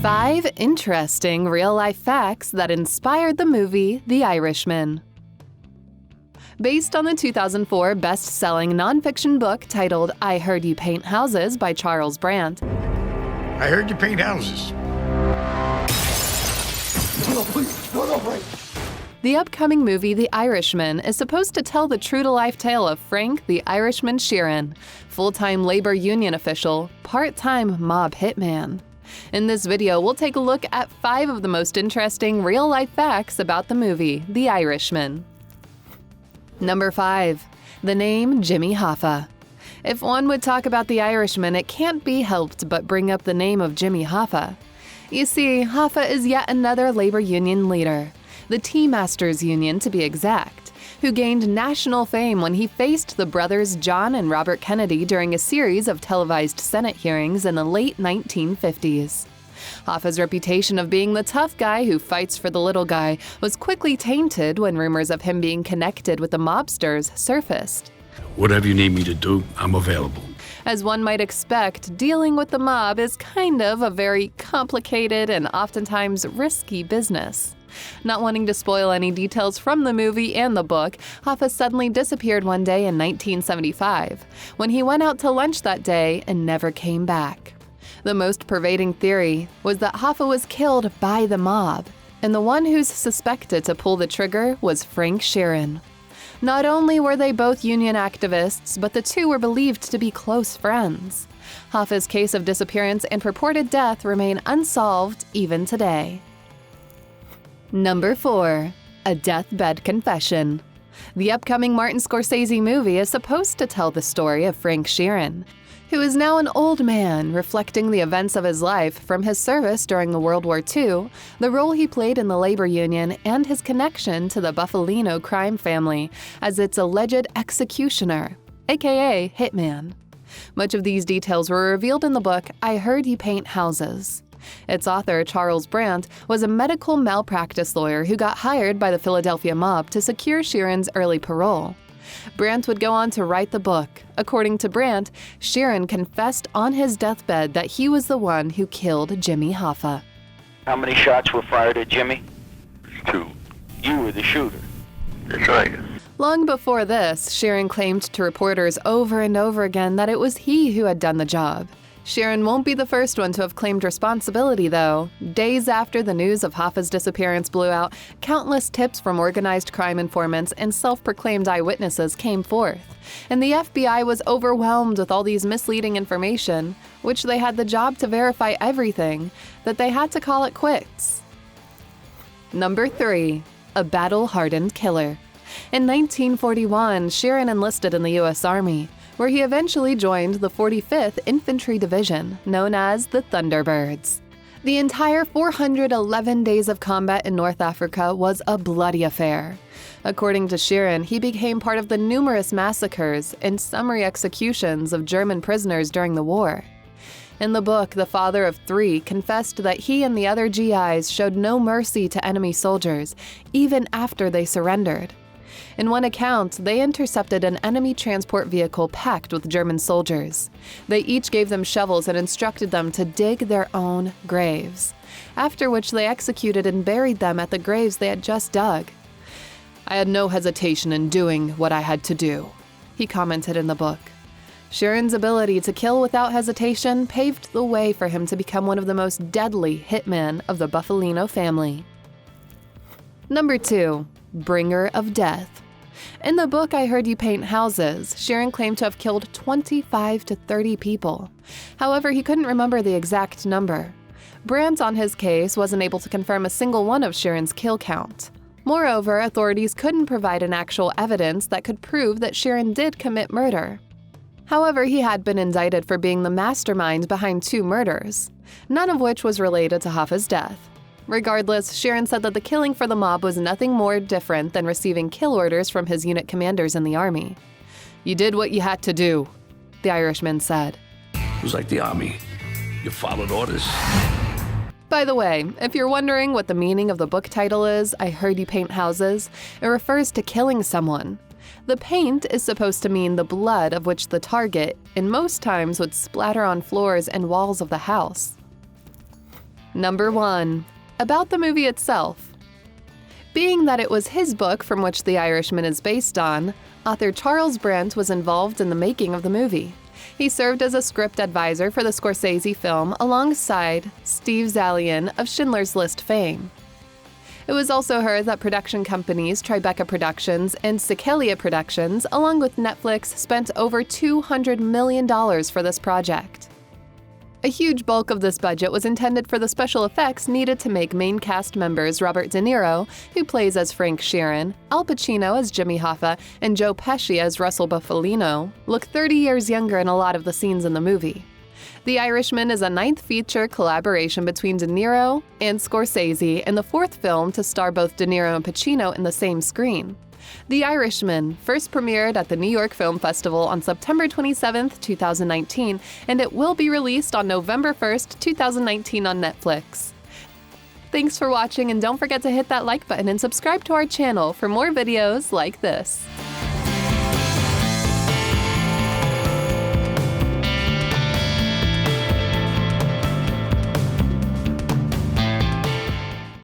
5 interesting real-life facts that inspired the movie The Irishman. Based on the 2004 best-selling nonfiction book titled I Heard You Paint Houses by Charles Brandt. I heard you paint houses. No, please, no, right. The upcoming movie The Irishman is supposed to tell the true-to-life tale of Frank the Irishman Sheeran, full-time labor union official, part-time mob hitman. In this video, we'll take a look at 5 of the most interesting real-life facts about the movie, The Irishman. Number 5. The name Jimmy Hoffa. If one would talk about The Irishman, it can't be helped but bring up the name of Jimmy Hoffa. You see, Hoffa is yet another labor union leader, the Teamsters Union to be exact, who gained national fame when he faced the brothers John and Robert Kennedy during a series of televised Senate hearings in the late 1950s. Hoffa's reputation of being the tough guy who fights for the little guy was quickly tainted when rumors of him being connected with the mobsters surfaced. Whatever you need me to do, I'm available. As one might expect, dealing with the mob is kind of a very complicated and oftentimes risky business. Not wanting to spoil any details from the movie and the book, Hoffa suddenly disappeared one day in 1975, when he went out to lunch that day and never came back. The most pervading theory was that Hoffa was killed by the mob, and the one who's suspected to pull the trigger was Frank Sheeran. Not only were they both union activists, but the two were believed to be close friends. Hoffa's case of disappearance and purported death remain unsolved even today. Number 4. A Deathbed Confession. The upcoming Martin Scorsese movie is supposed to tell the story of Frank Sheeran, who is now an old man reflecting the events of his life from his service during the World War II, the role he played in the labor union, and his connection to the Buffalino crime family as its alleged executioner, aka hitman. Much of these details were revealed in the book I Heard You Paint Houses. Its author, Charles Brandt, was a medical malpractice lawyer who got hired by the Philadelphia mob to secure Sheeran's early parole. Brandt would go on to write the book. According to Brandt, Sheeran confessed on his deathbed that he was the one who killed Jimmy Hoffa. How many shots were fired at Jimmy? 2. You were the shooter. That's right. Long before this, Sheeran claimed to reporters over and over again that it was he who had done the job. Sheeran won't be the first one to have claimed responsibility, though. Days after the news of Hoffa's disappearance blew out, countless tips from organized crime informants and self-proclaimed eyewitnesses came forth, and the FBI was overwhelmed with all these misleading information, which they had the job to verify everything, that they had to call it quits. Number 3. A battle-hardened killer. In 1941, Sheeran enlisted in the U.S. Army, where he eventually joined the 45th Infantry Division, known as the Thunderbirds. The entire 411 days of combat in North Africa was a bloody affair. According to Sheeran, he became part of the numerous massacres and summary executions of German prisoners during the war. In the book, the father of 3 confessed that he and the other GIs showed no mercy to enemy soldiers, even after they surrendered. In one account, they intercepted an enemy transport vehicle packed with German soldiers. They each gave them shovels and instructed them to dig their own graves, after which they executed and buried them at the graves they had just dug. "I had no hesitation in doing what I had to do," he commented in the book. Sheeran's ability to kill without hesitation paved the way for him to become one of the most deadly hitmen of the Buffalino family. Number 2. Bringer of Death. In the book I Heard You Paint Houses, Sheeran claimed to have killed 25 to 30 people. However, he couldn't remember the exact number. Brandt on his case wasn't able to confirm a single one of Sheeran's kill count. Moreover, authorities couldn't provide an actual evidence that could prove that Sheeran did commit murder. However, he had been indicted for being the mastermind behind 2 murders, none of which was related to Hoffa's death. Regardless, Sheeran said that the killing for the mob was nothing more different than receiving kill orders from his unit commanders in the army. "You did what you had to do," the Irishman said. It was like the army. You followed orders. By the way, if you're wondering what the meaning of the book title is, I Heard You Paint Houses, it refers to killing someone. The paint is supposed to mean the blood of which the target, in most times, would splatter on floors and walls of the house. Number 1. About the movie itself. Being that it was his book from which The Irishman is based on, author Charles Brandt was involved in the making of the movie. He served as a script advisor for the Scorsese film alongside Steve Zaillian of Schindler's List fame. It was also heard that production companies Tribeca Productions and Sicilia Productions, along with Netflix, spent over $200 million for this project. A huge bulk of this budget was intended for the special effects needed to make main cast members Robert De Niro, who plays as Frank Sheeran, Al Pacino as Jimmy Hoffa, and Joe Pesci as Russell Bufalino look 30 years younger in a lot of the scenes in the movie. The Irishman is a 9th feature collaboration between De Niro and Scorsese, and the 4th film to star both De Niro and Pacino in the same screen. The Irishman first premiered at the New York Film Festival on September 27, 2019, and it will be released on November 1, 2019 on Netflix. Thanks for watching, and don't forget to hit that like button and subscribe to our channel for more videos like this.